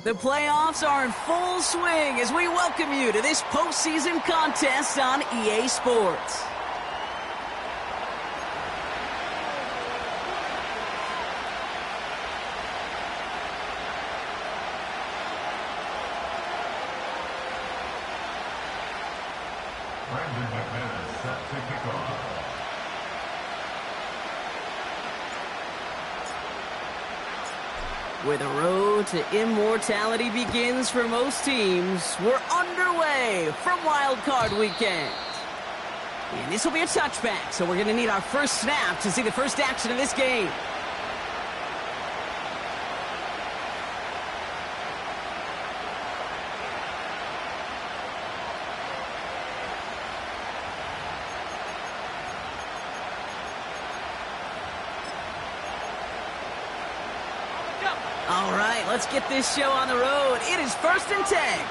The playoffs are in full swing as we welcome you to this postseason contest on EA Sports. Where the road to immortality begins for most teams, we're underway from wildcard weekend. And this will be a touchback, so we're going to need our first snap to see the first action of this game. All right, let's get this show on the road. It is 1st and 10.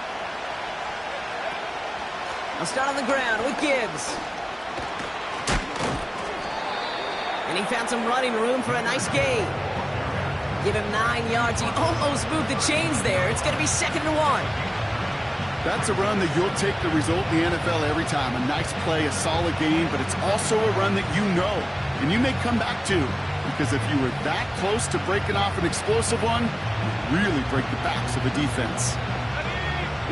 I'll start on the ground with Gibbs. And he found some running room for a nice gain. Give him 9 yards. He almost moved the chains there. It's going to be 2nd and 1. That's a run that you'll take the result in the NFL every time. A nice play, a solid gain, but it's also a run that you know and you may come back to. Because if you were that close to breaking off an explosive one, you really break the backs of the defense.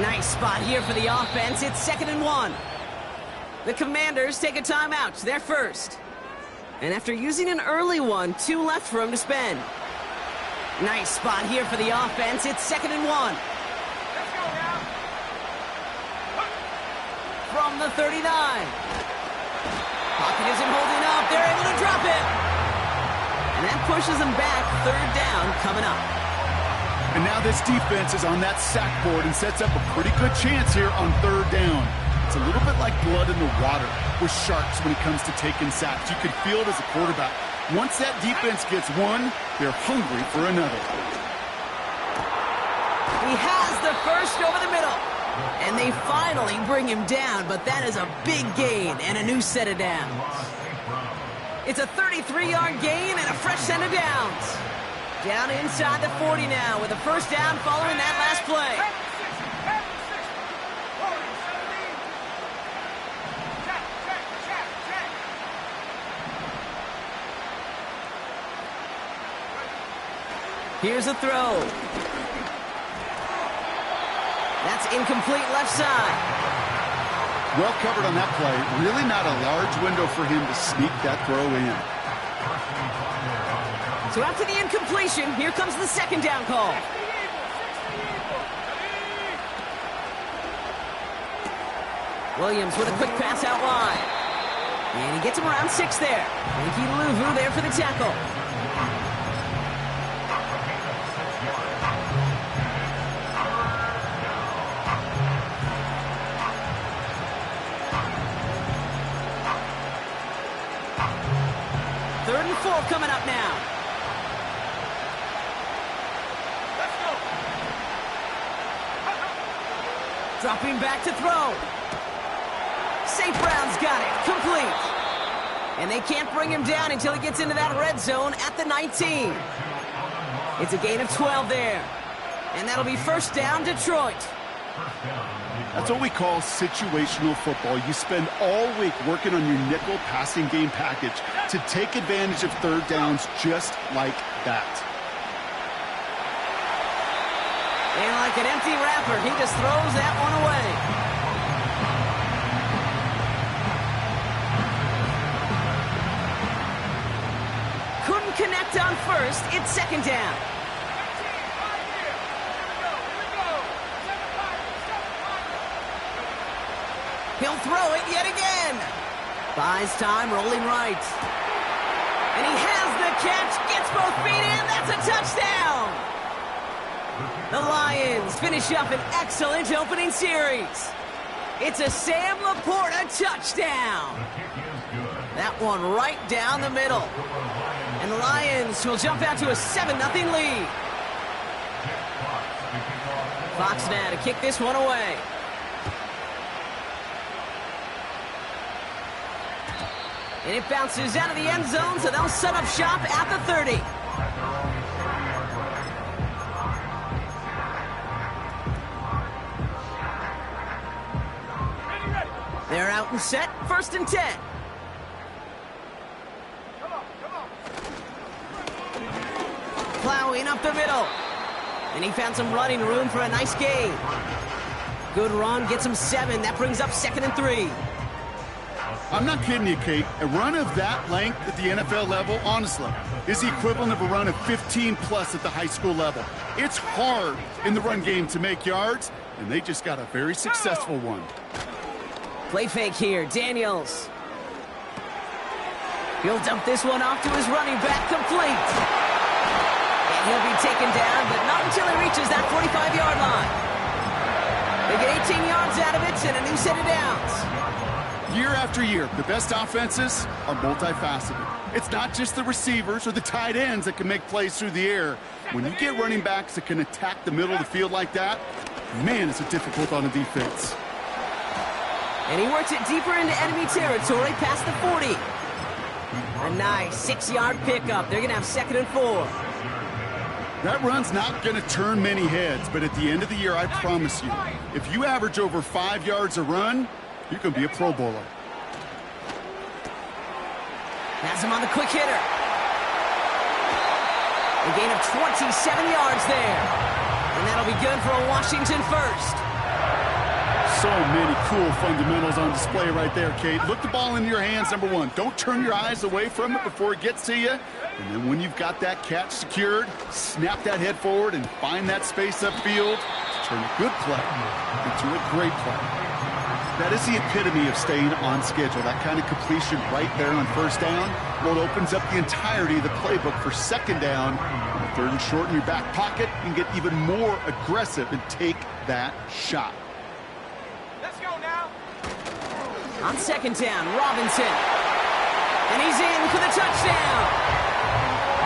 Nice spot here for the offense. It's 2nd and 1. The Commanders take a timeout. They're first. And after using an early one, 2 left for him to spend. Nice spot here for the offense. It's 2nd and 1. Let's go, Ralph. From the 39. Pocket isn't holding up. They're able to drop it. And that pushes them back. 3rd down coming up. And now this defense is on that sack board and sets up a pretty good chance here on 3rd down. It's a little bit like blood in the water with sharks when it comes to taking sacks. You can feel it as a quarterback. Once that defense gets one, they're hungry for another. He has the first over the middle. And they finally bring him down, but that is a big gain and a new set of downs. It's a 33-yard gain and a fresh set of downs. Down inside the 40 now with a first down following that last play. Here's a throw. That's incomplete left side. Well covered on that play. Really not a large window for him to sneak that throw in. So after the incompletion, here comes the 2nd down call. Williams with a quick pass out wide. And he gets him around 6 there. Frankie Louvu there for the tackle. Third and 4 coming up now. Let's go. Dropping back to throw. St. Brown's got it. Complete. And they can't bring him down until he gets into that red zone at the 19. It's a gain of 12 there. And that'll be 1st down, Detroit. That's what we call situational football. You spend all week working on your nickel passing game package to take advantage of 3rd downs just like that. And like an empty wrapper, he just throws that one away. Couldn't connect on 1st. It's 2nd down. He'll throw it yet again. Buys time, rolling right. And he has the catch, gets both feet in. That's a touchdown. The Lions finish up an excellent opening series. It's a Sam Laporta touchdown. That one right down the middle. And the Lions will jump out to a 7-0 lead. Fox now to kick this one away. And it bounces out of the end zone, so they'll set up shop at the 30. They're out and set, 1st and 10. Plowing up the middle. And he found some running room for a nice gain. Good run, gets him 7. That brings up 2nd and 3. I'm not kidding you, Kate. A run of that length at the NFL level, honestly, is the equivalent of a run of 15-plus at the high school level. It's hard in the run game to make yards, and they just got a very successful one. Play fake here, Daniels. He'll dump this one off to his running back, complete. And he'll be taken down, but not until he reaches that 45-yard line. They get 18 yards out of it and a new set of downs. Year after year, the best offenses are multifaceted. It's not just the receivers or the tight ends that can make plays through the air. When you get running backs that can attack the middle of the field like that, man, is it difficult on a defense. And he works it deeper into enemy territory past the 40. A nice 6-yard pickup. They're going to have 2nd and 4. That run's not going to turn many heads, but at the end of the year, I promise you, if you average over 5 yards a run, you can be a Pro Bowler. Has him on the quick hitter. A gain of 27 yards there. And that'll be good for a Washington first. So many cool fundamentals on display right there, Kate. Look the ball into your hands, number one. Don't turn your eyes away from it before it gets to you. And then when you've got that catch secured, snap that head forward and find that space upfield to turn a good play into a great play. That is the epitome of staying on schedule. That kind of completion right there on 1st down. Well, it opens up the entirety of the playbook for 2nd down. 3rd and short in your back pocket, you can get even more aggressive and take that shot. Let's go now. On 2nd down, Robinson. And he's in for the touchdown.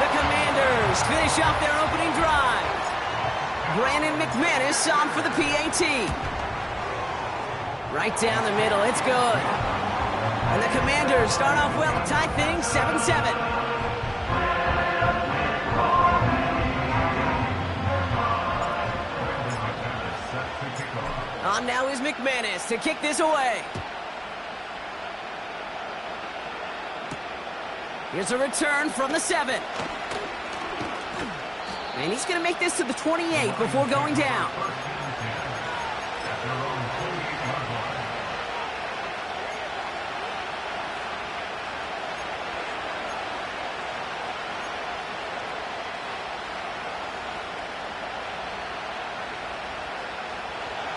The Commanders finish off their opening drive. Brandon McManus on for the PAT. Right down the middle, it's good. And the Commanders start off well to tie things 7-7. On now is McManus to kick this away. Here's a return from the 7. And he's going to make this to the 28 before going down.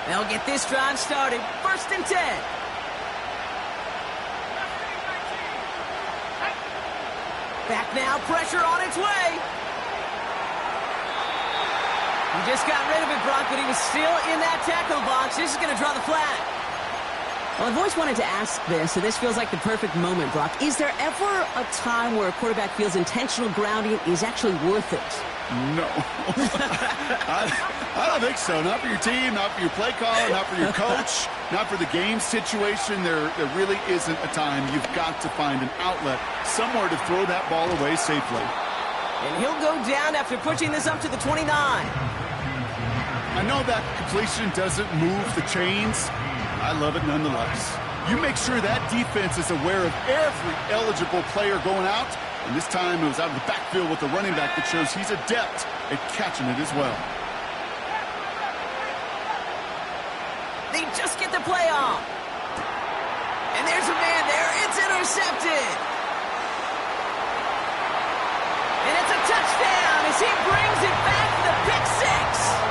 They'll get this drive started. 1st and 10. Back now, pressure on its way. He just got rid of it, Brock, but he was still in that tackle box. This is going to draw the flag. Well, I've always wanted to ask this, and this feels like the perfect moment, Brock. Is there ever a time where a quarterback feels intentional grounding is actually worth it? No. I don't think so. Not for your team, not for your play caller, not for your coach, not for the game situation. There really isn't a time. You've got to find an outlet, somewhere to throw that ball away safely. And he'll go down after pushing this up to the 29. I know that completion doesn't move the chains. I love it nonetheless. You make sure that defense is aware of every eligible player going out. And this time it was out of the backfield with the running back that shows he's adept at catching it as well. They just get the play off. And there's a man there. It's intercepted. And it's a touchdown as he brings it back, the pick 6.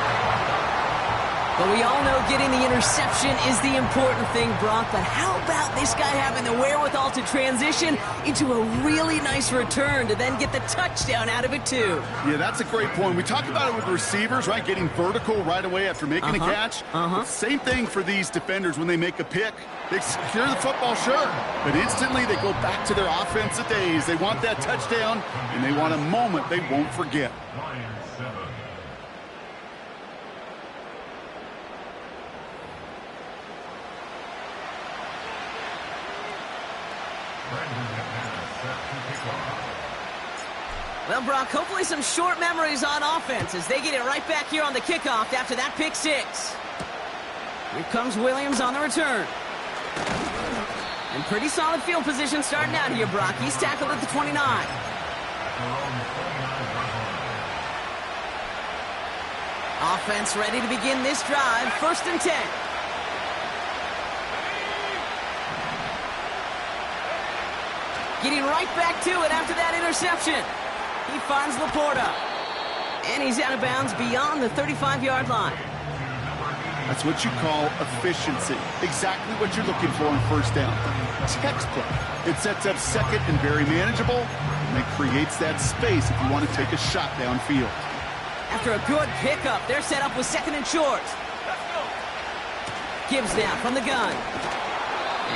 But we all know getting the interception is the important thing, Brock. But how about this guy having the wherewithal to transition into a really nice return to then get the touchdown out of it, too? Yeah, that's a great point. We talk about it with receivers, right? Getting vertical right away after making a catch. Same thing for these defenders when they make a pick. They secure the football, sure, but instantly they go back to their offensive days. They want that touchdown, and they want a moment they won't forget. Well, Brock, hopefully some short memories on offense as they get it right back here on the kickoff after that pick six. Here comes Williams on the return. And pretty solid field position starting out here, Brock. He's tackled at the 29. Offense ready to begin this drive. 1st and 10. Getting right back to it after that interception. He finds Laporta. And he's out of bounds beyond the 35-yard line. That's what you call efficiency. Exactly what you're looking for on 1st down. Textbook. It sets up 2nd and very manageable, and it creates that space if you want to take a shot downfield. After a good pickup, they're set up with 2nd and short. Gibbs now from the gun.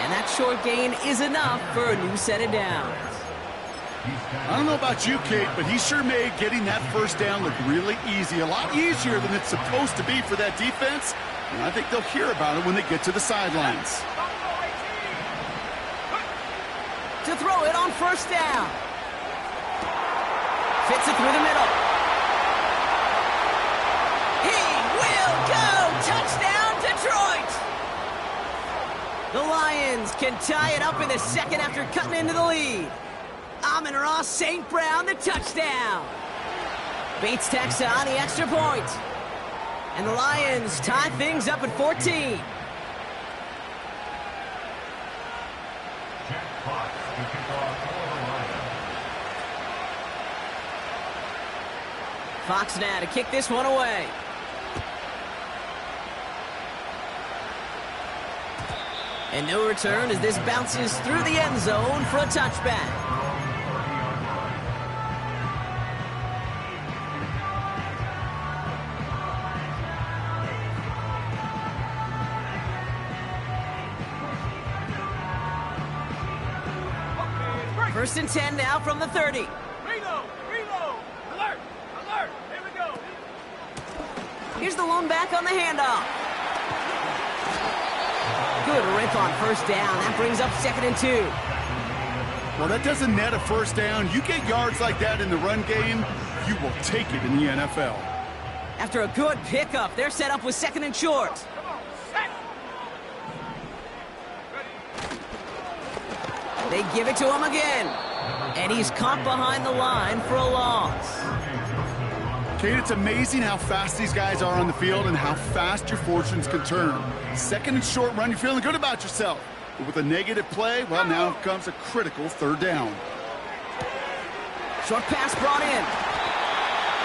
And that short gain is enough for a new set of downs. I don't know about you, Kate, but he sure made getting that 1st down look really easy. A lot easier than it's supposed to be for that defense. And I think they'll hear about it when they get to the sidelines. To throw it on 1st down. Fits it through the middle. He will go! Touchdown, Detroit! The Lions can tie it up in the 2nd after cutting into the lead. Amon-Ra St. Brown, the touchdown. Bates tacks on the extra point. And the Lions tie things up at 14. Fox now to kick this one away. And no return as this bounces through the end zone for a touchback. First and 10 now from the 30. Reload! Alert! Here we go! Here's the lone back on the handoff. Good rip on 1st down. That brings up 2nd and 2. Well, that doesn't net a 1st down. You get yards like that in the run game, you will take it in the NFL. After a good pickup, they're set up with 2nd and short. Come on, set! They give it to him again. And he's caught behind the line for a loss. Kate, it's amazing how fast these guys are on the field and how fast your fortunes can turn. 2nd and short run, you're feeling good about yourself. But with a negative play, well, now comes a critical 3rd down. Short pass brought in.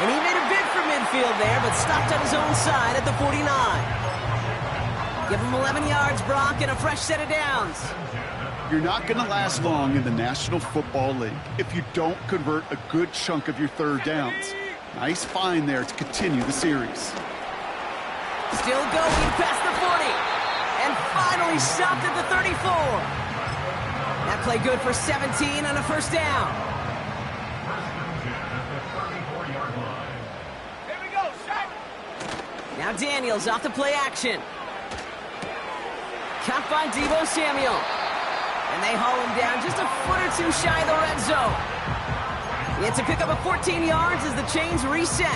And he made a bid for midfield there, but stopped on his own side at the 49. Give him 11 yards, Brock, and a fresh set of downs. You're not going to last long in the National Football League if you don't convert a good chunk of your 3rd downs. Nice find there to continue the series. Still going past the 40. And finally stopped at the 34. That play good for 17 and a 1st down. Here we go, set! Now Daniels off the play action. Caught by Deebo Samuel. And they haul him down just a foot or 2 shy of the red zone. It's a pickup of 14 yards as the chains reset.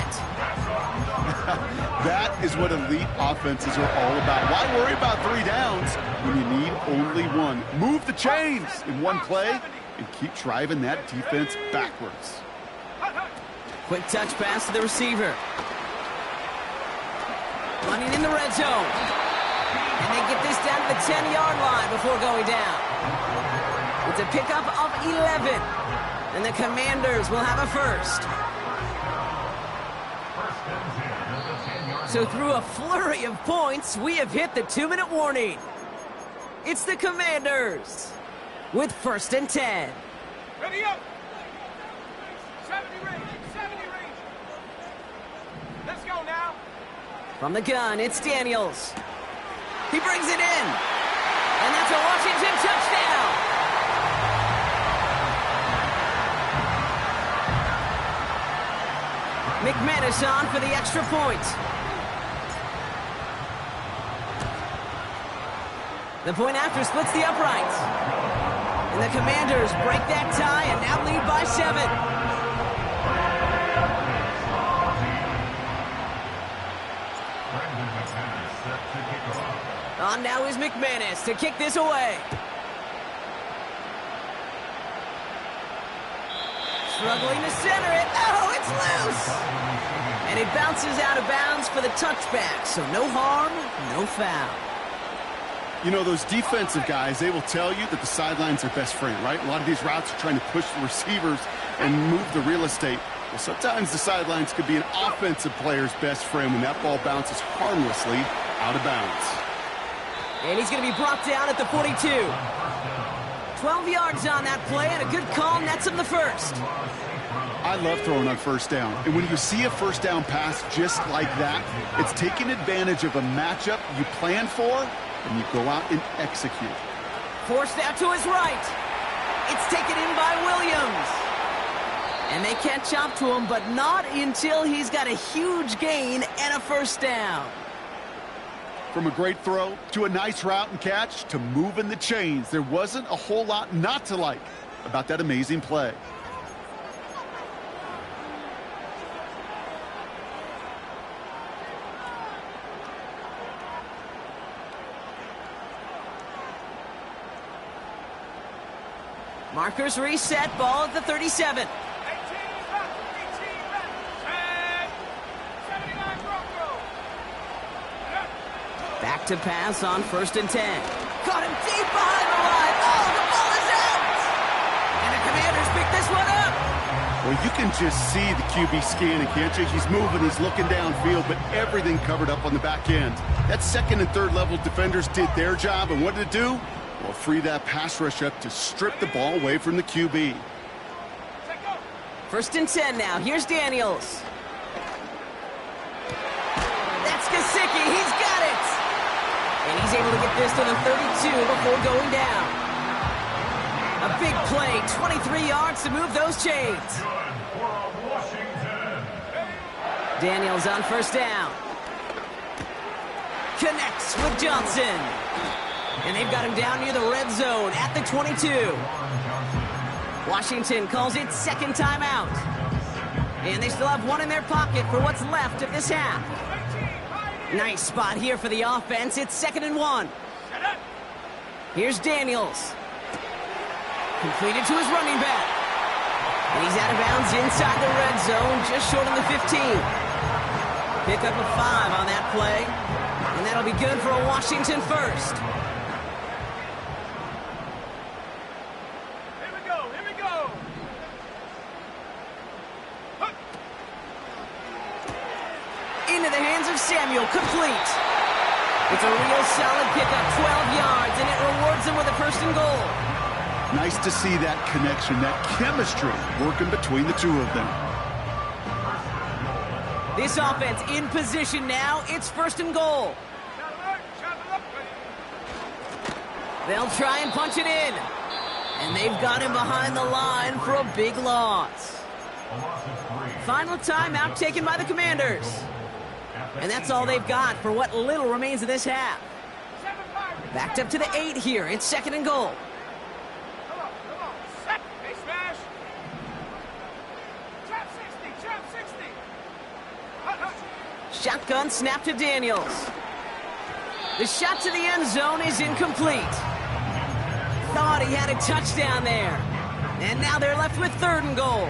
That is what elite offenses are all about. Why worry about 3 downs when you need only 1? Move the chains in one play and keep driving that defense backwards. Quick touch pass to the receiver. Running in the red zone. And they get this down to the 10-yard line before going down. It's a pickup of 11. And the Commanders will have a 1st. So through a flurry of points, we have hit the 2-minute warning. It's the Commanders with 1st and 10. Ready up! 70 range! Let's go now! From the gun, it's Daniels. He brings it in. And that's a Washington touchdown. McManus on for the extra point. The point after splits the uprights. And the Commanders break that tie and now lead by 7. On now is McManus to kick this away. Struggling to center it. Oh, it's loose. And it bounces out of bounds for the touchback. So no harm, no foul. You know, those defensive guys, they will tell you that the sidelines are best friend, right? A lot of these routes are trying to push the receivers and move the real estate. Well, sometimes the sidelines could be an offensive player's best friend when that ball bounces harmlessly out of bounds. And he's going to be brought down at the 42. 12 yards on that play, and a good call nets him the first. I love throwing on first down. And when you see a first down pass just like that, it's taking advantage of a matchup you plan for, and you go out and execute. Forced out to his right. It's taken in by Williams. And they catch up to him, but not until he's got a huge gain and a first down. From a great throw to a nice route and catch to moving the chains, there wasn't a whole lot not to like about that amazing play. Markers reset, ball at the 37. Back to pass on 1st and 10. Caught him deep behind the line. Oh, the ball is out! And the Commanders pick this one up. Well, you can just see the QB scanning, can't you? He's moving, he's looking downfield, but everything covered up on the back end. That 2nd and 3rd level defenders did their job, and what did it do? Well, free that pass rush up to strip the ball away from the QB. 1st and 10 now. Here's Daniels. That's Gesicki. He's got it. And he's able to get this to the 32 before going down. A big play, 23 yards to move those chains. Daniels on 1st down. Connects with Johnson. And they've got him down near the red zone at the 22. Washington calls it 2nd timeout. And they still have one in their pocket for what's left of this half. Nice spot here for the offense. It's 2nd and 1. Here's Daniels. Completed to his running back. And he's out of bounds inside the red zone, just short of the 15. Pick up a 5 on that play. And that'll be good for a Washington first. Into the hands of Samuel, complete. It's a real solid pickup, 12 yards, and it rewards him with a 1st and goal. Nice to see that connection, that chemistry working between the two of them. This offense in position now. It's 1st and goal. They'll try and punch it in. And they've got him behind the line for a big loss. Final timeout taken by the Commanders. And that's all they've got for what little remains of this half. Backed up to the 8 here. It's 2nd and goal. Hey, smash. Trap 60. Shotgun snap to Daniels. The shot to the end zone is incomplete. Thought he had a touchdown there. And now they're left with 3rd and goal.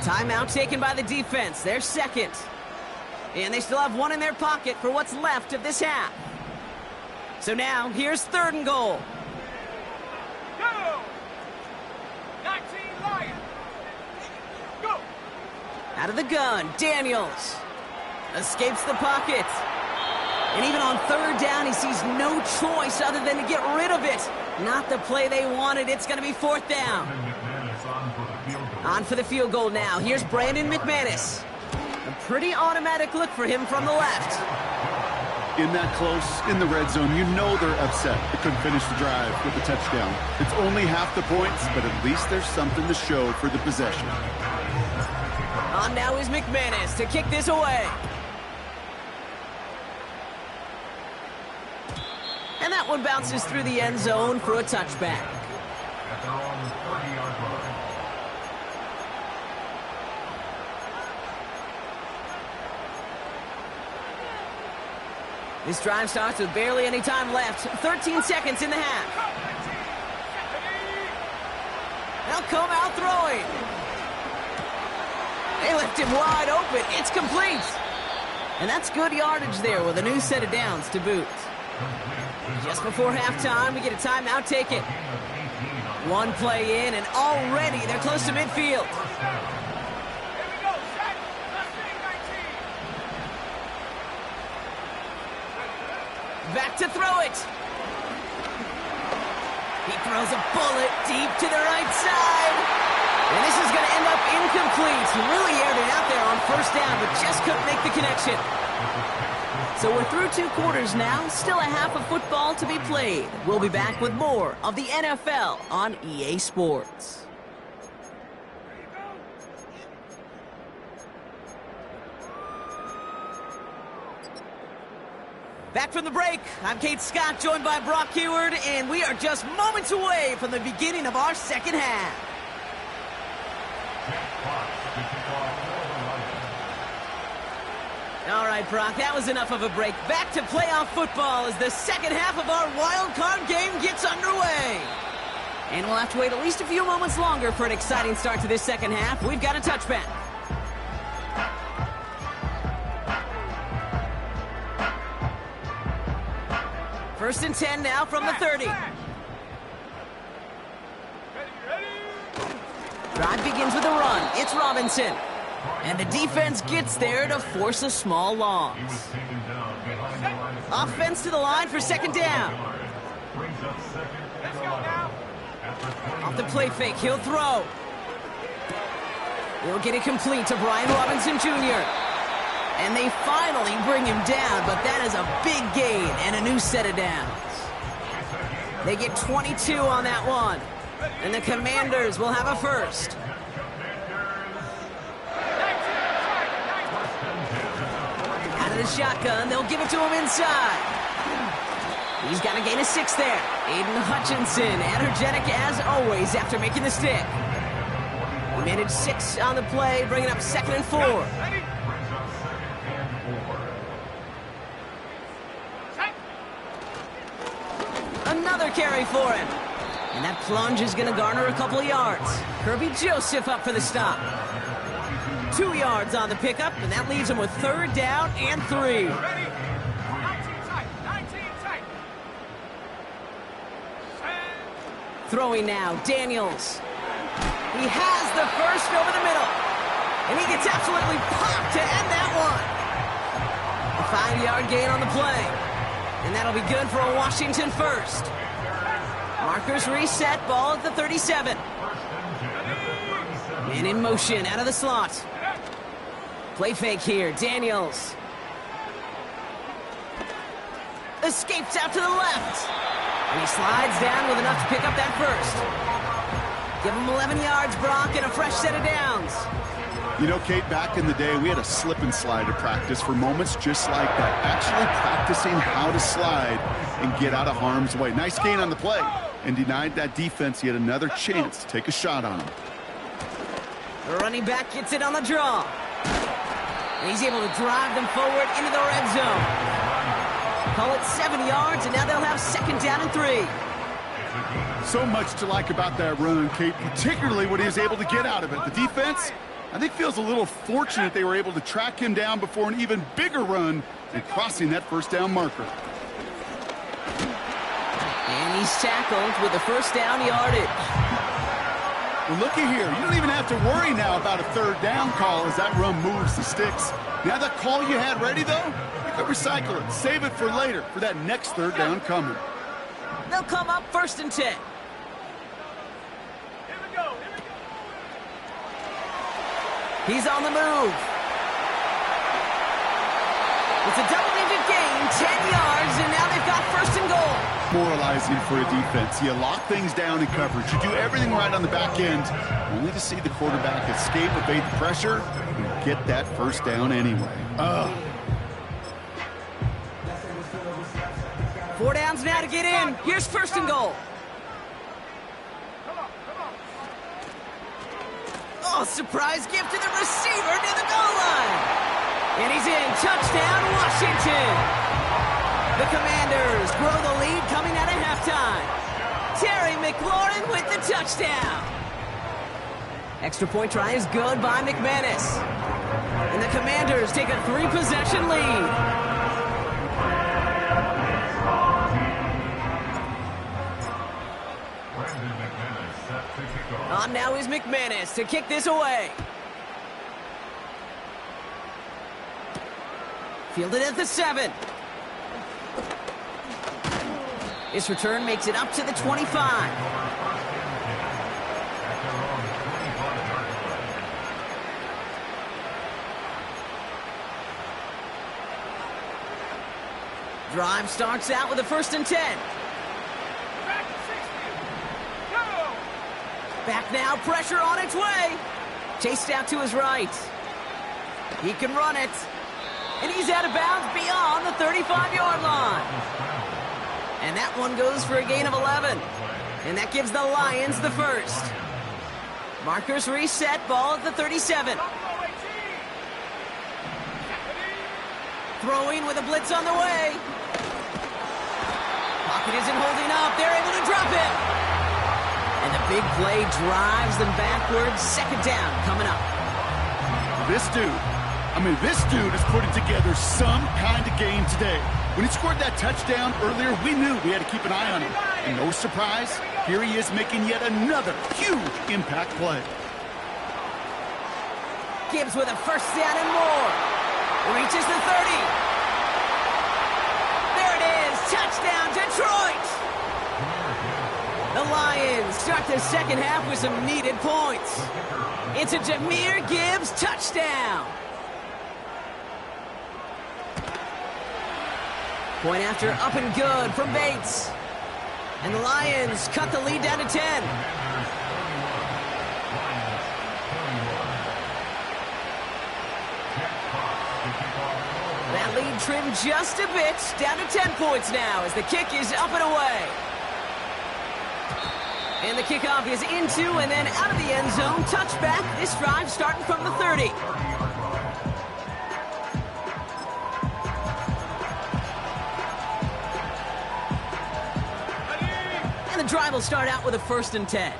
Timeout taken by the defense. They're 2nd. And they still have one in their pocket for what's left of this half. So now, here's 3rd and goal. Go! 19 Lions. Go! Out of the gun, Daniels. Escapes the pocket. And even on 3rd down, he sees no choice other than to get rid of it. Not the play they wanted. It's going to be 4th down. On for the field goal now. Here's Brandon McManus. A pretty automatic look for him from the left. In that close, in the red zone, you know they're upset. They couldn't finish the drive with the touchdown. It's only half the points, but at least there's something to show for the possession. On now is McManus to kick this away. And that one bounces through the end zone for a touchback. This drive starts with barely any time left. 13 seconds in the half. They'll come out throwing. They left him wide open. It's complete. And that's good yardage there with a new set of downs to boot. Just before halftime, we get a timeout taken. One play in, and already they're close to midfield. Back to throw it. He throws a bullet deep to the right side. And this is going to end up incomplete. He really aired it out there on first down, but just couldn't make the connection. So we're through 2 quarters now. Still a half of football to be played. We'll be back with more of the NFL on EA Sports. Back from the break, I'm Kate Scott, joined by Brock Heward, and we are just moments away from the beginning of our second half. All right, Brock, that was enough of a break. Back to playoff football as the second half of our wild card game gets underway. And we'll have to wait at least a few moments longer for an exciting start to this second half. We've got a touchback. First and 10 now from the 30. Drive begins with a run. It's Robinson. And the defense gets there to force a small loss. Offense to the line for second down. Off the play fake, he'll throw. He'll get it complete to Brian Robinson Jr. And they finally bring him down, but that is a big gain and a new set of downs. They get 22 on that one. And the Commanders will have a first. Out of the shotgun, they'll give it to him inside. He's got to gain a 6 there. Aiden Hutchinson, energetic as always after making the stick. He managed 6 on the play, bringing up 2nd and 4. Another carry for him. And that plunge is going to garner a couple of yards. Kirby Joseph up for the stop. 2 yards on the pickup, and that leaves him with 3rd down and 3. Throwing now, Daniels. He has the first over the middle. And he gets absolutely popped to end that one. A 5-yard gain on the play. And that'll be good for a Washington first. Markers reset, ball at the 37. Man in motion, out of the slot. Play fake here, Daniels. Escapes out to the left. And he slides down with enough to pick up that first. Give him 11 yards, Brock, and a fresh set of downs. You know, Kate, back in the day, we had a slip and slide to practice for moments just like that. Actually practicing how to slide and get out of harm's way. Nice gain on the play, and denied that defense yet another chance to take a shot on him. The running back gets it on the draw. And he's able to drive them forward into the red zone. Call it 7 yards, and now they'll have 2nd down and 3. So much to like about that run, Kate, particularly what he was able to get out of it. The defense, I think, feels a little fortunate they were able to track him down before an even bigger run and crossing that 1st down marker. And he's tackled with the 1st down yardage. Well, looky here. You don't even have to worry now about a 3rd down call as that run moves the sticks. Now that call you had ready, though, you could recycle it. Save it for later for that next 3rd down coming. They'll come up 1st and 10. He's on the move. It's a double-digit gain, 10 yards, and now they've got 1st and goal. Moralizing for a defense. You lock things down in coverage. You do everything right on the back end, only to see the quarterback escape, evade the pressure, and get that 1st down anyway. 4 downs now to get in. Here's 1st and goal. Oh, surprise gift to the receiver near the goal line. And he's in. Touchdown, Washington. The Commanders grow the lead coming out of halftime. Terry McLaurin with the touchdown. Extra point try is good by McManus. And the Commanders take a 3-possession lead. On now is McManus to kick this away. Fielded at the 7. This return makes it up to the 25. Drive starts out with a 1st and 10. Back to 60. Go! Back now, pressure on its way. Chased out to his right. He can run it. And he's out of bounds beyond the 35-yard line. And that one goes for a gain of 11. And that gives the Lions the 1st. Markers reset, ball at the 37. Throwing with a blitz on the way. Pocket isn't holding up. They're able to drop it. And the big play drives them backwards. 2nd down coming up. This dude is putting together some kind of game today. When he scored that touchdown earlier, we knew we had to keep an eye on him. And no surprise, here he is making yet another huge impact play. Gibbs with a 1st down and more. Reaches the 30. There it is. Touchdown, Detroit. The Lions start the 2nd half with some needed points. It's a Jahmyr Gibbs touchdown. Point after up and good from Bates. And the Lions cut the lead down to 10. That lead trimmed just a bit, down to 10 points now as the kick is up and away. And the kickoff is into and then out of the end zone. Touchback, this drive starting from the 30. And the drive will start out with a 1st and 10.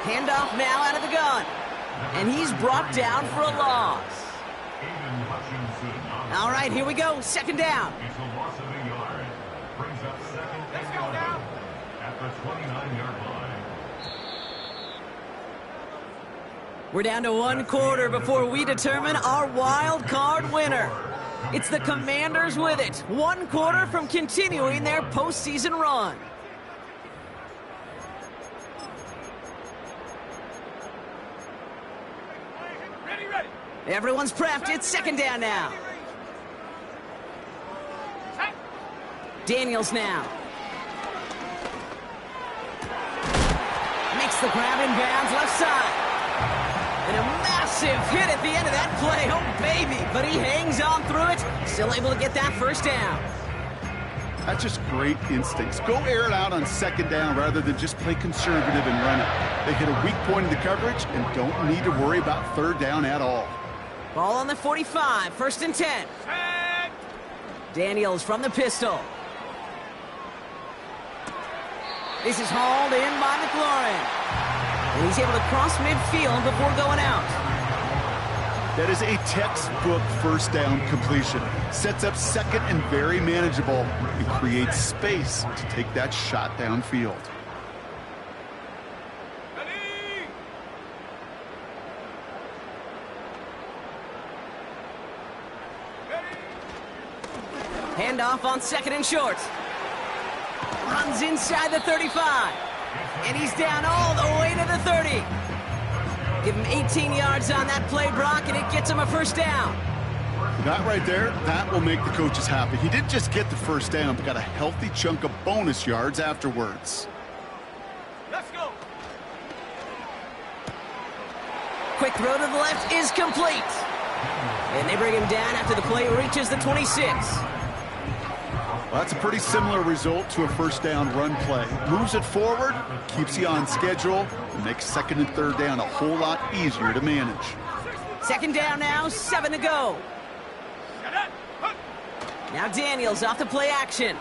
Handoff now out of the gun. And he's brought down for a loss. All right, here we go. 2nd down. It's a loss of a yard. Brings up 2nd. Let's go now. At the 29-yard line. We're down to 1 quarter before we determine our wild card winner. It's the Commanders with it. 1 quarter from continuing their postseason run. Ready. Everyone's prepped. It's 2nd down now. Daniels now. Makes the grab in bounds left side. And a massive hit at the end of that play. Oh, baby. But he hangs on through it. Still able to get that 1st down. That's just great instincts. Go air it out on 2nd down rather than just play conservative and run it. They hit a weak point in the coverage and don't need to worry about 3rd down at all. Ball on the 45. 1st and 10. Daniels from the pistol. This is hauled in by McLaurin. And he's able to cross midfield before going out. That is a textbook 1st down completion. Sets up 2nd and very manageable and creates space to take that shot downfield. Handoff on 2nd and short. Runs inside the 35. And he's down all the way to the 30. Give him 18 yards on that play, Brock, and it gets him a 1st down. That right there, that will make the coaches happy. He didn't just get the 1st down, but got a healthy chunk of bonus yards afterwards. Let's go. Quick throw to the left is complete. And they bring him down after the play reaches the 26. Well, that's a pretty similar result to a 1st down run play. Moves it forward, keeps you on schedule, and makes 2nd and 3rd down a whole lot easier to manage. 2nd down now, 7 to go. Now Daniels off the play action.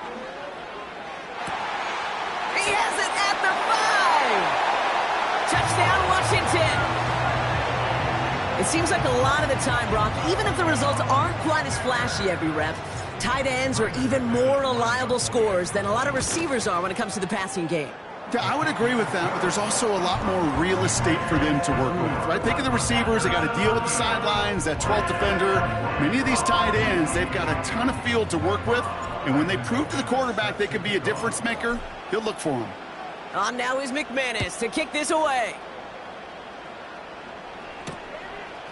He has it at the 5. Touchdown, Washington. It seems like a lot of the time, Brock, even if the results aren't quite as flashy every rep, tight ends are even more reliable scorers than a lot of receivers are when it comes to the passing game. Yeah, I would agree with that, but there's also a lot more real estate for them to work with, right? Think of the receivers. They got to deal with the sidelines, that 12th defender. Many of these tight ends, they've got a ton of field to work with, and when they prove to the quarterback they could be a difference maker, he'll look for them. On now is McManus to kick this away.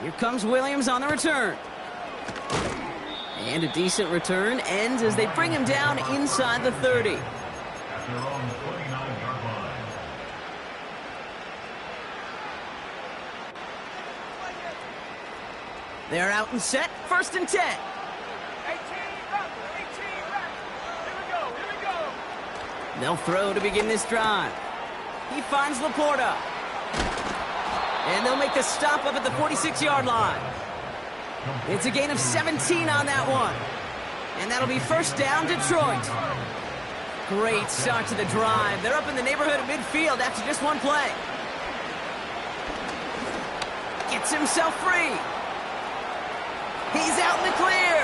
Here comes Williams on the return. And a decent return ends as they bring him down inside the 30. At their own 29-yard line. They're out and set, 1st and 10. 18 back. Here we go. They'll throw to begin this drive. He finds Laporta. And they'll make the stop up at the 46-yard line. It's a gain of 17 on that one. And that'll be 1st down, Detroit. Great start to the drive. They're up in the neighborhood of midfield after just one play. Gets himself free. He's out in the clear.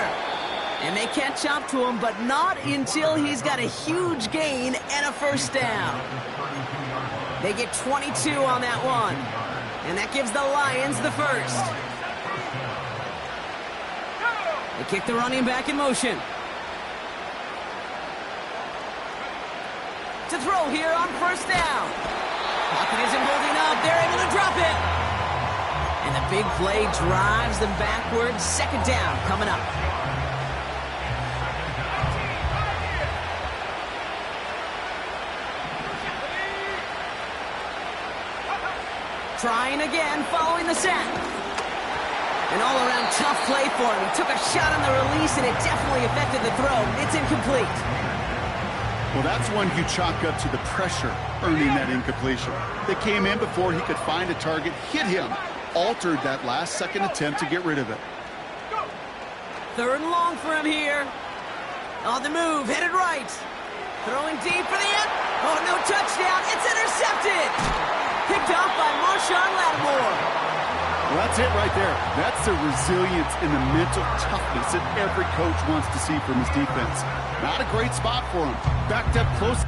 And they catch up to him, but not until he's got a huge gain and a 1st down. They get 22 on that one. And that gives the Lions the 1st. They kick the running back in motion. To throw here on 1st down. Pocket isn't holding up. They're able to drop it. And the big play drives them backwards. 2nd down coming up. Trying again following the sack. An all-around tough play for him. He took a shot on the release, and it definitely affected the throw. It's incomplete. Well, that's one you chalk up to the pressure earning that incompletion. They came in before he could find a target, hit him, altered that last-second attempt to get rid of it. 3rd and long for him here. On the move, headed right. Throwing deep for the end. Oh, no touchdown. It's intercepted. Picked off by Marshawn Lattimore. Well, that's it right there. That's the resilience and the mental toughness that every coach wants to see from his defense. Not a great spot for him. Backed up close.